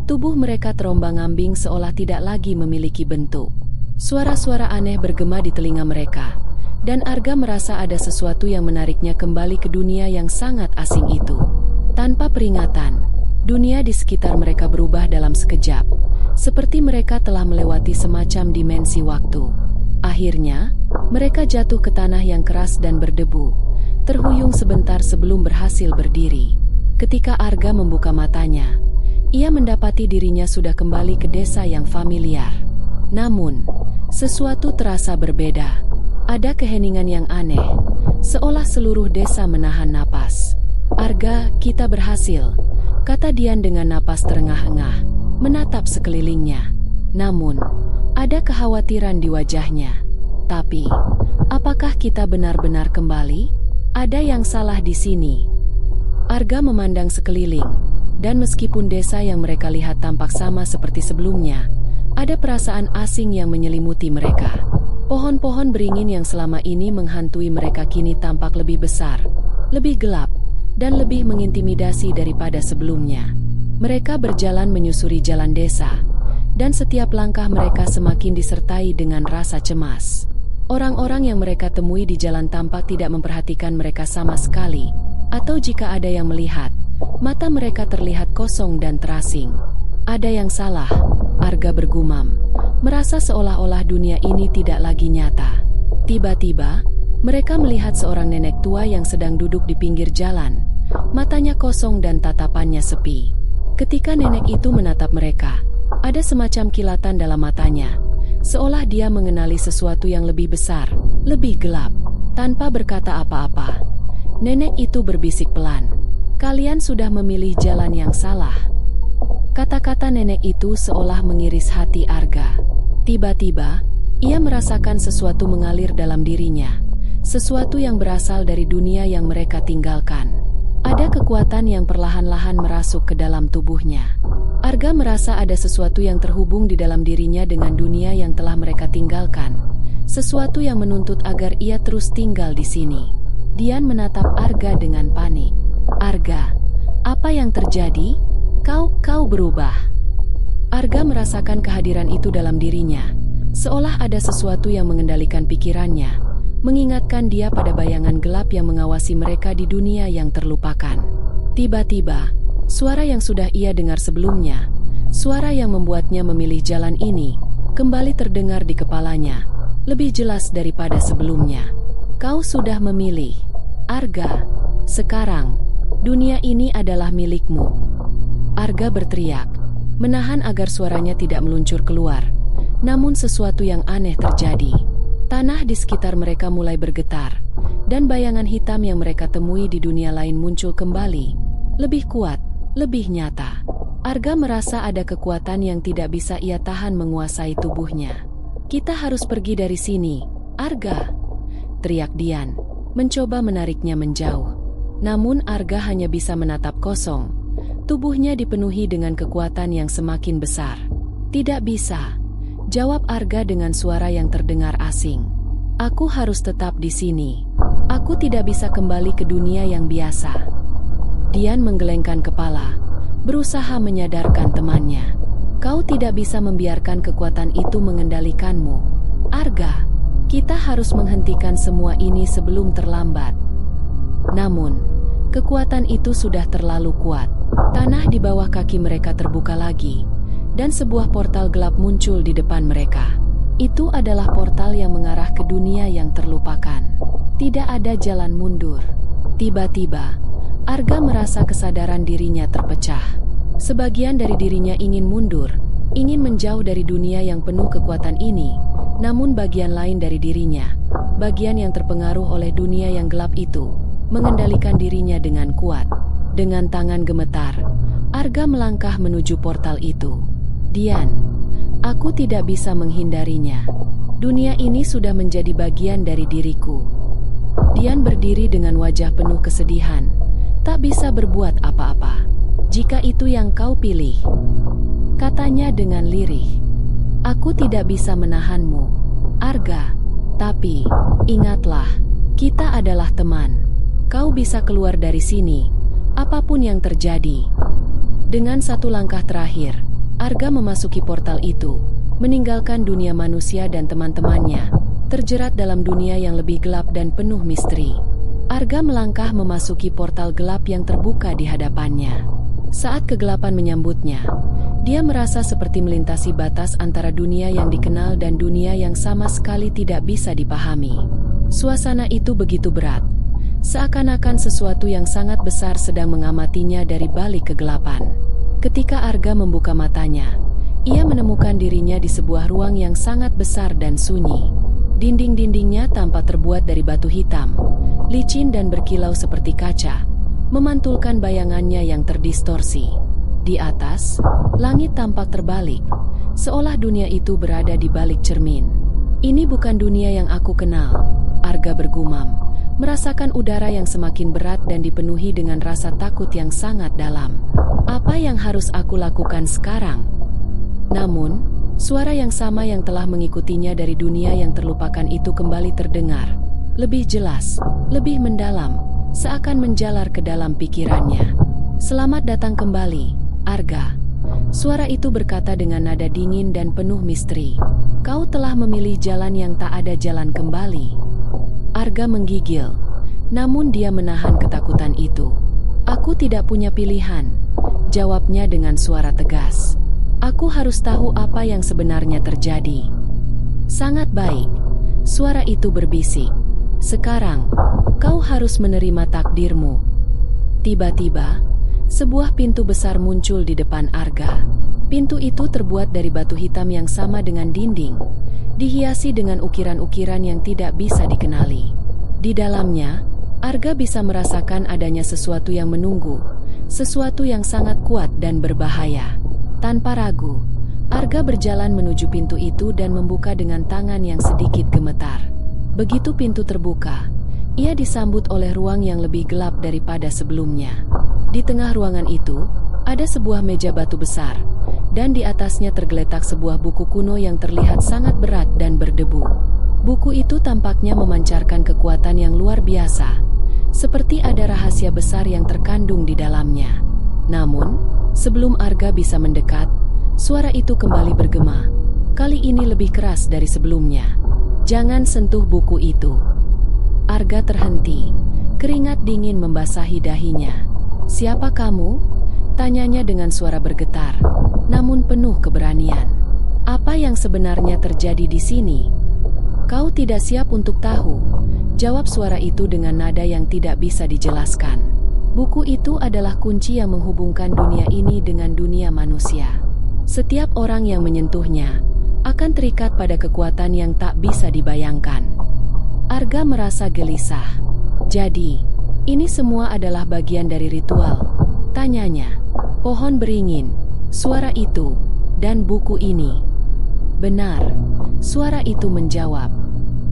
Tubuh mereka terombang-ambing seolah tidak lagi memiliki bentuk. Suara-suara aneh bergema di telinga mereka, dan Arga merasa ada sesuatu yang menariknya kembali ke dunia yang sangat asing itu. Tanpa peringatan, dunia di sekitar mereka berubah dalam sekejap, seperti mereka telah melewati semacam dimensi waktu. Akhirnya, mereka jatuh ke tanah yang keras dan berdebu, terhuyung sebentar sebelum berhasil berdiri. Ketika Arga membuka matanya, ia mendapati dirinya sudah kembali ke desa yang familiar. Namun, sesuatu terasa berbeda. Ada keheningan yang aneh, seolah seluruh desa menahan napas. Arga, kita berhasil, kata Dian dengan napas terengah-engah, menatap sekelilingnya. Namun, ada kekhawatiran di wajahnya. Tapi, apakah kita benar-benar kembali? Ada yang salah di sini. Arga memandang sekeliling, dan meskipun desa yang mereka lihat tampak sama seperti sebelumnya, ada perasaan asing yang menyelimuti mereka. Pohon-pohon beringin yang selama ini menghantui mereka kini tampak lebih besar, lebih gelap, dan lebih mengintimidasi daripada sebelumnya. Mereka berjalan menyusuri jalan desa, dan setiap langkah mereka semakin disertai dengan rasa cemas. Orang-orang yang mereka temui di jalan tampak tidak memperhatikan mereka sama sekali, atau jika ada yang melihat, Mata mereka terlihat kosong dan terasing. Ada yang salah, Arga bergumam, merasa seolah-olah dunia ini tidak lagi nyata. Tiba-tiba, mereka melihat seorang nenek tua yang sedang duduk di pinggir jalan. Matanya kosong dan tatapannya sepi. Ketika nenek itu menatap mereka, ada semacam kilatan dalam matanya, seolah dia mengenali sesuatu yang lebih besar, lebih gelap. Tanpa berkata apa-apa, nenek itu berbisik pelan, "Kalian sudah memilih jalan yang salah." Kata-kata nenek itu seolah mengiris hati Arga. Tiba-tiba, ia merasakan sesuatu mengalir dalam dirinya, sesuatu yang berasal dari dunia yang mereka tinggalkan. Ada kekuatan yang perlahan-lahan merasuk ke dalam tubuhnya. Arga merasa ada sesuatu yang terhubung di dalam dirinya dengan dunia yang telah mereka tinggalkan. Sesuatu yang menuntut agar ia terus tinggal di sini. Dian menatap Arga dengan panik. "Arga, apa yang terjadi? Kau berubah." Arga merasakan kehadiran itu dalam dirinya, seolah ada sesuatu yang mengendalikan pikirannya, mengingatkan dia pada bayangan gelap yang mengawasi mereka di dunia yang terlupakan. Tiba-tiba, suara yang sudah ia dengar sebelumnya, suara yang membuatnya memilih jalan ini, kembali terdengar di kepalanya, lebih jelas daripada sebelumnya. "Kau sudah memilih, Arga. Sekarang, dunia ini adalah milikmu." Arga berteriak, menahan agar suaranya tidak meluncur keluar. Namun sesuatu yang aneh terjadi. Tanah di sekitar mereka mulai bergetar, dan bayangan hitam yang mereka temui di dunia lain muncul kembali, lebih kuat, lebih nyata. Arga merasa ada kekuatan yang tidak bisa ia tahan menguasai tubuhnya. "Kita harus pergi dari sini, Arga," teriak Dian, mencoba menariknya menjauh. Namun Arga hanya bisa menatap kosong. Tubuhnya dipenuhi dengan kekuatan yang semakin besar. "Tidak bisa," jawab Arga dengan suara yang terdengar asing. "Aku harus tetap di sini. Aku tidak bisa kembali ke dunia yang biasa." Dian menggelengkan kepala, berusaha menyadarkan temannya. "Kau tidak bisa membiarkan kekuatan itu mengendalikanmu, Arga. Kita harus menghentikan semua ini sebelum terlambat." Namun, kekuatan itu sudah terlalu kuat. Tanah di bawah kaki mereka terbuka lagi, dan sebuah portal gelap muncul di depan mereka. Itu adalah portal yang mengarah ke dunia yang terlupakan. Tidak ada jalan mundur. Tiba-tiba, Arga merasa kesadaran dirinya terpecah. Sebagian dari dirinya ingin mundur, ingin menjauh dari dunia yang penuh kekuatan ini, namun bagian lain dari dirinya, bagian yang terpengaruh oleh dunia yang gelap itu, mengendalikan dirinya dengan kuat. Dengan tangan gemetar, Arga melangkah menuju portal itu. "Dian, aku tidak bisa menghindarinya. Dunia ini sudah menjadi bagian dari diriku." Dian berdiri dengan wajah penuh kesedihan, tak bisa berbuat apa-apa. "Jika itu yang kau pilih," katanya dengan lirih, "aku tidak bisa menahanmu, Arga. Tapi, ingatlah, kita adalah teman. Kau bisa keluar dari sini, apapun yang terjadi." Dengan satu langkah terakhir, Arga memasuki portal itu, meninggalkan dunia manusia dan teman-temannya, terjerat dalam dunia yang lebih gelap dan penuh misteri. Arga melangkah memasuki portal gelap yang terbuka di hadapannya. Saat kegelapan menyambutnya, dia merasa seperti melintasi batas antara dunia yang dikenal dan dunia yang sama sekali tidak bisa dipahami. Suasana itu begitu berat, seakan-akan sesuatu yang sangat besar sedang mengamatinya dari balik kegelapan. Ketika Arga membuka matanya, ia menemukan dirinya di sebuah ruang yang sangat besar dan sunyi. Dinding-dindingnya tampak terbuat dari batu hitam, licin dan berkilau seperti kaca, memantulkan bayangannya yang terdistorsi. Di atas, langit tampak terbalik, seolah dunia itu berada di balik cermin. "Ini bukan dunia yang aku kenal," Arga bergumam, merasakan udara yang semakin berat dan dipenuhi dengan rasa takut yang sangat dalam. "Apa yang harus aku lakukan sekarang?" Namun, suara yang sama yang telah mengikutinya dari dunia yang terlupakan itu kembali terdengar, lebih jelas, lebih mendalam, seakan menjalar ke dalam pikirannya. "Selamat datang kembali, Arga." Suara itu berkata dengan nada dingin dan penuh misteri. "Kau telah memilih jalan yang tak ada jalan kembali." Arga menggigil, namun dia menahan ketakutan itu. Aku tidak punya pilihan, jawabnya dengan suara tegas. Aku harus tahu apa yang sebenarnya terjadi. Sangat baik, suara itu berbisik. Sekarang, kau harus menerima takdirmu. Tiba-tiba, sebuah pintu besar muncul di depan Arga. Pintu itu terbuat dari batu hitam yang sama dengan dinding, dihiasi dengan ukiran-ukiran yang tidak bisa dikenali. Di dalamnya, Arga bisa merasakan adanya sesuatu yang menunggu, sesuatu yang sangat kuat dan berbahaya. Tanpa ragu, Arga berjalan menuju pintu itu dan membuka dengan tangan yang sedikit gemetar. Begitu pintu terbuka, ia disambut oleh ruang yang lebih gelap daripada sebelumnya. Di tengah ruangan itu, ada sebuah meja batu besar, dan di atasnya tergeletak sebuah buku kuno yang terlihat sangat berat dan berdebu. Buku itu tampaknya memancarkan kekuatan yang luar biasa, seperti ada rahasia besar yang terkandung di dalamnya. Namun, sebelum Arga bisa mendekat, suara itu kembali bergema. Kali ini lebih keras dari sebelumnya. Jangan sentuh buku itu. Arga terhenti. Keringat dingin membasahi dahinya. Siapa kamu? Tanyanya dengan suara bergetar, namun penuh keberanian. Apa yang sebenarnya terjadi di sini? Kau tidak siap untuk tahu, jawab suara itu dengan nada yang tidak bisa dijelaskan. Buku itu adalah kunci yang menghubungkan dunia ini dengan dunia manusia. Setiap orang yang menyentuhnya akan terikat pada kekuatan yang tak bisa dibayangkan. Arga merasa gelisah. Jadi, ini semua adalah bagian dari ritual? Tanyanya. Pohon beringin, suara itu, dan buku ini. Benar, suara itu menjawab.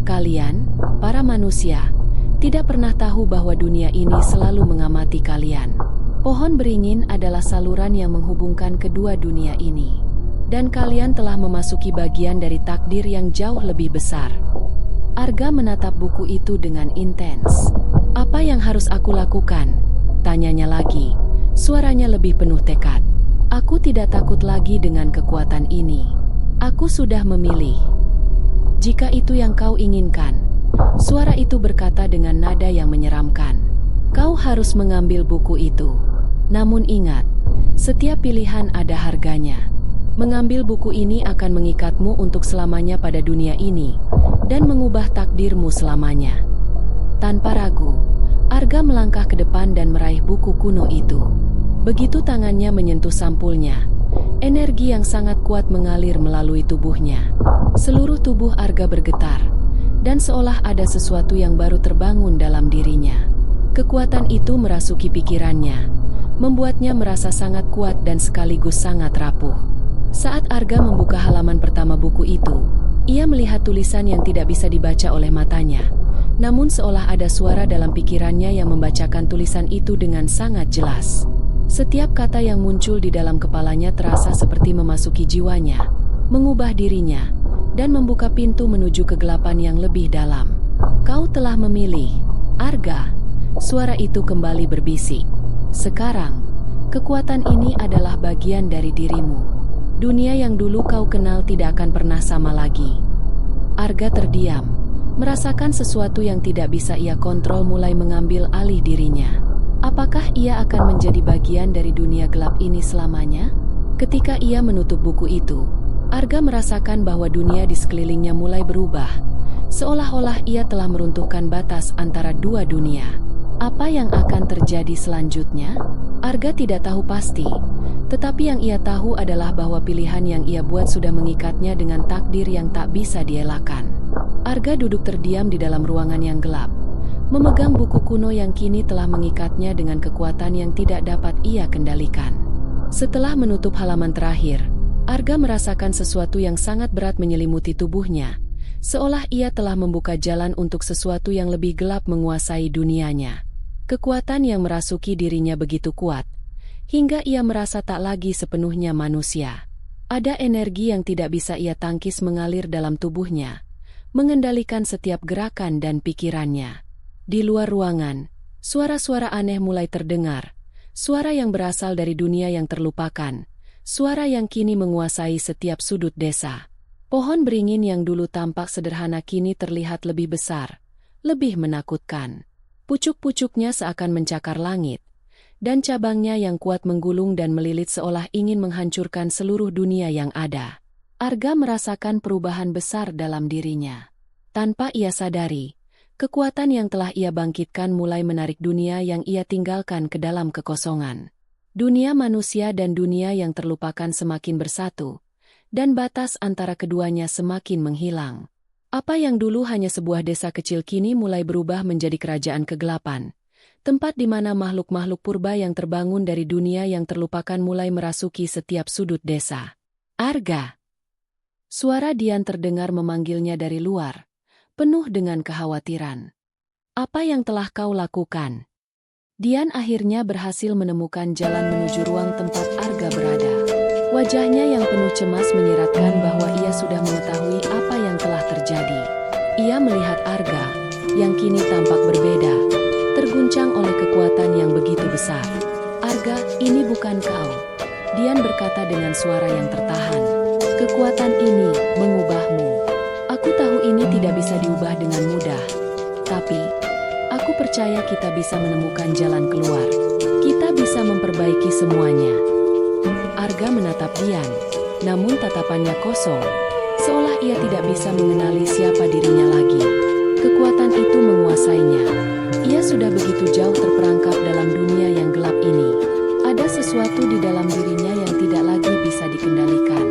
Kalian, para manusia, tidak pernah tahu bahwa dunia ini selalu mengamati kalian. Pohon beringin adalah saluran yang menghubungkan kedua dunia ini. Dan kalian telah memasuki bagian dari takdir yang jauh lebih besar. Arga menatap buku itu dengan intens. Apa yang harus aku lakukan? Tanyanya lagi. Suaranya lebih penuh tekad. Aku tidak takut lagi dengan kekuatan ini. Aku sudah memilih. Jika itu yang kau inginkan, suara itu berkata dengan nada yang menyeramkan. Kau harus mengambil buku itu. Namun ingat, setiap pilihan ada harganya. Mengambil buku ini akan mengikatmu untuk selamanya pada dunia ini, dan mengubah takdirmu selamanya. Tanpa ragu, Arga melangkah ke depan dan meraih buku kuno itu. Begitu tangannya menyentuh sampulnya, energi yang sangat kuat mengalir melalui tubuhnya. Seluruh tubuh Arga bergetar, dan seolah ada sesuatu yang baru terbangun dalam dirinya. Kekuatan itu merasuki pikirannya, membuatnya merasa sangat kuat dan sekaligus sangat rapuh. Saat Arga membuka halaman pertama buku itu, ia melihat tulisan yang tidak bisa dibaca oleh matanya. Namun seolah ada suara dalam pikirannya yang membacakan tulisan itu dengan sangat jelas. Setiap kata yang muncul di dalam kepalanya terasa seperti memasuki jiwanya, mengubah dirinya, dan membuka pintu menuju kegelapan yang lebih dalam. Kau telah memilih, Arga. Suara itu kembali berbisik. Sekarang, kekuatan ini adalah bagian dari dirimu. Dunia yang dulu kau kenal tidak akan pernah sama lagi. Arga terdiam, merasakan sesuatu yang tidak bisa ia kontrol mulai mengambil alih dirinya. Apakah ia akan menjadi bagian dari dunia gelap ini selamanya? Ketika ia menutup buku itu, Arga merasakan bahwa dunia di sekelilingnya mulai berubah, seolah-olah ia telah meruntuhkan batas antara dua dunia. Apa yang akan terjadi selanjutnya? Arga tidak tahu pasti. Tetapi yang ia tahu adalah bahwa pilihan yang ia buat sudah mengikatnya dengan takdir yang tak bisa dielakkan. Arga duduk terdiam di dalam ruangan yang gelap, memegang buku kuno yang kini telah mengikatnya dengan kekuatan yang tidak dapat ia kendalikan. Setelah menutup halaman terakhir, Arga merasakan sesuatu yang sangat berat menyelimuti tubuhnya, seolah ia telah membuka jalan untuk sesuatu yang lebih gelap menguasai dunianya. Kekuatan yang merasuki dirinya begitu kuat, hingga ia merasa tak lagi sepenuhnya manusia. Ada energi yang tidak bisa ia tangkis mengalir dalam tubuhnya, mengendalikan setiap gerakan dan pikirannya. Di luar ruangan, suara-suara aneh mulai terdengar, suara yang berasal dari dunia yang terlupakan, suara yang kini menguasai setiap sudut desa. Pohon beringin yang dulu tampak sederhana kini terlihat lebih besar, lebih menakutkan. Pucuk-pucuknya seakan mencakar langit, dan cabangnya yang kuat menggulung dan melilit seolah ingin menghancurkan seluruh dunia yang ada. Arga merasakan perubahan besar dalam dirinya. Tanpa ia sadari, kekuatan yang telah ia bangkitkan mulai menarik dunia yang ia tinggalkan ke dalam kekosongan. Dunia manusia dan dunia yang terlupakan semakin bersatu, dan batas antara keduanya semakin menghilang. Apa yang dulu hanya sebuah desa kecil kini mulai berubah menjadi kerajaan kegelapan, tempat di mana makhluk-makhluk purba yang terbangun dari dunia yang terlupakan mulai merasuki setiap sudut desa. Arga. Suara Dian terdengar memanggilnya dari luar, penuh dengan kekhawatiran. Apa yang telah kau lakukan? Dian akhirnya berhasil menemukan jalan menuju ruang tempat Arga berada. Wajahnya yang penuh cemas menyiratkan bahwa ia sudah mengetahui apa yang telah terjadi. Ia melihat Arga, yang kini tampak berbeda, terguncang oleh kekuatan yang begitu besar. Arga, ini bukan kau. Dian berkata dengan suara yang tertahan. Kekuatan ini mengubahmu. Aku tahu ini tidak bisa diubah dengan mudah. Tapi, aku percaya kita bisa menemukan jalan keluar. Kita bisa memperbaiki semuanya. Arga menatap Dian, namun tatapannya kosong, seolah ia tidak bisa mengenali siapa dirinya lagi. Kekuatan itu menguasainya. Ia sudah begitu jauh terperangkap dalam dunia yang gelap ini. Ada sesuatu di dalam dirinya yang tidak lagi bisa dikendalikan.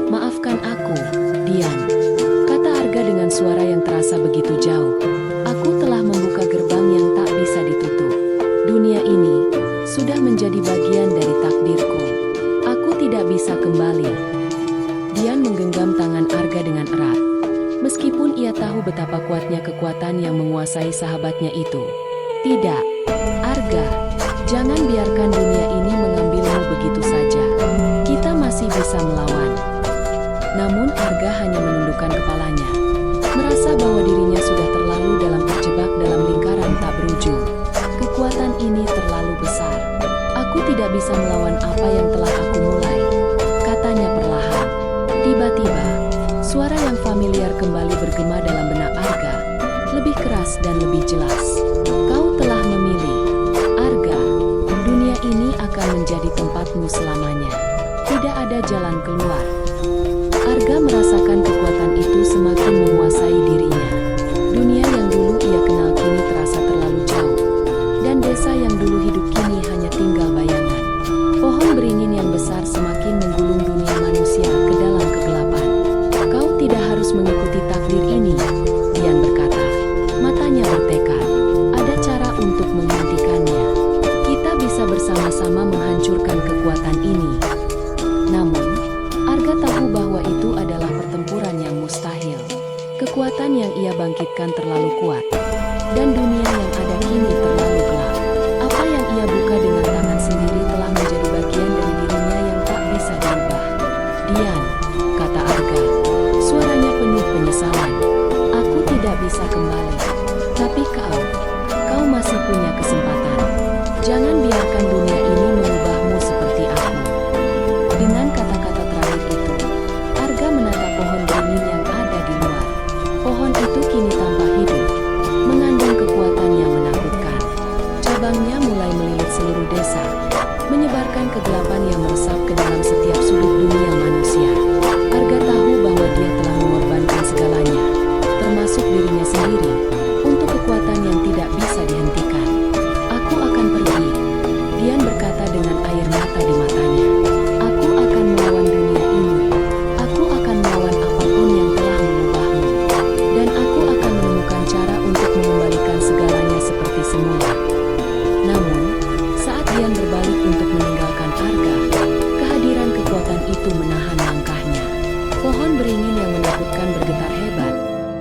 Maafkan aku, Dian, kata Arga dengan suara yang terasa begitu jauh. Aku telah membuka gerbang yang tak bisa ditutup. Dunia ini sudah menjadi bagian dari takdirku. Aku tidak bisa kembali. Dian menggenggam tangan Arga dengan erat. Meskipun ia tahu betapa kuatnya kekuatan yang menguasai sahabatnya itu. Tidak, Arga, jangan biarkan dunia ini mengambilmu begitu saja. Kita masih bisa melawan. Namun Arga hanya menundukkan kepalanya, merasa bahwa dirinya sudah terlalu terjebak dalam lingkaran tak berujung. Kekuatan ini terlalu besar. Aku tidak bisa melawan apa yang telah aku mulai, katanya perlahan. Tiba-tiba, suara yang familiar kembali bergema dalam benak Arga, lebih keras dan lebih jelas. Kau telah memilih, Arga. Dunia ini akan menjadi tempatmu selamanya. Tidak ada jalan keluar. Arga merasakan kekuatan itu semakin menguasai dirinya. Dunia yang dulu ia kenal kini terasa terlalu jauh. Dan desa yang dulu hidup kini hanya tinggal bayangan. Pohon beringin yang besar semakin menggulung dunia manusia ke dalam kegelapan. Kau tidak harus mengikuti takdir ini, Dian berkata. Matanya bertekad. Ada cara untuk menghentikannya. Kita bisa bersama-sama menghancurkan kekuatan ini. Namun, Arga tahu bahwa itu adalah pertempuran yang mustahil. Kekuatan yang ia bangkitkan terlalu kuat. Dan dunia yang ada kini terlalu gelap. Apa yang ia buka dengan tangan sendiri telah menjadi bagian dari dirinya yang tak bisa diubah. Dian, kata Arga, suaranya penuh penyesalan. Aku tidak bisa kembali. Tapi kau masih punya kesempatan. Jangan biarkan dunia ini mengubahmu seperti aku. Dengan kata-kata terakhir itu, Arga menatap pohon beringin yang ada di luar. Pohon itu kini tampak hidup, mengandung kekuatan yang menakutkan. Cabangnya mulai melilit seluruh desa, menyebarkan kegelapan yang meresap ke dalam setiap sudut dunia manusia. Arga tahu bahwa dia telah mengorbankan segalanya, termasuk dirinya sendiri, untuk kekuatan yang tidak bisa dihentikan. Aku akan pergi, Dian berkata dengan air mata di matanya. Aku akan melawan dunia ini. Aku akan melawan apapun yang telah mengubahmu. Dan aku akan menemukan cara untuk mengembalikan segalanya seperti semula. Namun, saat Dian berbalik untuk meninggalkan Arga, kehadiran kekuatan itu menahan langkahnya. Pohon beringin yang menakutkan bergetar hebat,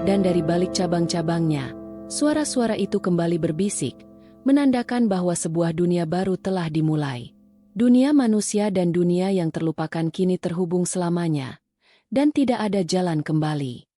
dan dari balik cabang-cabangnya, suara-suara itu kembali berbisik, menandakan bahwa sebuah dunia baru telah dimulai. Dunia manusia dan dunia yang terlupakan kini terhubung selamanya, dan tidak ada jalan kembali.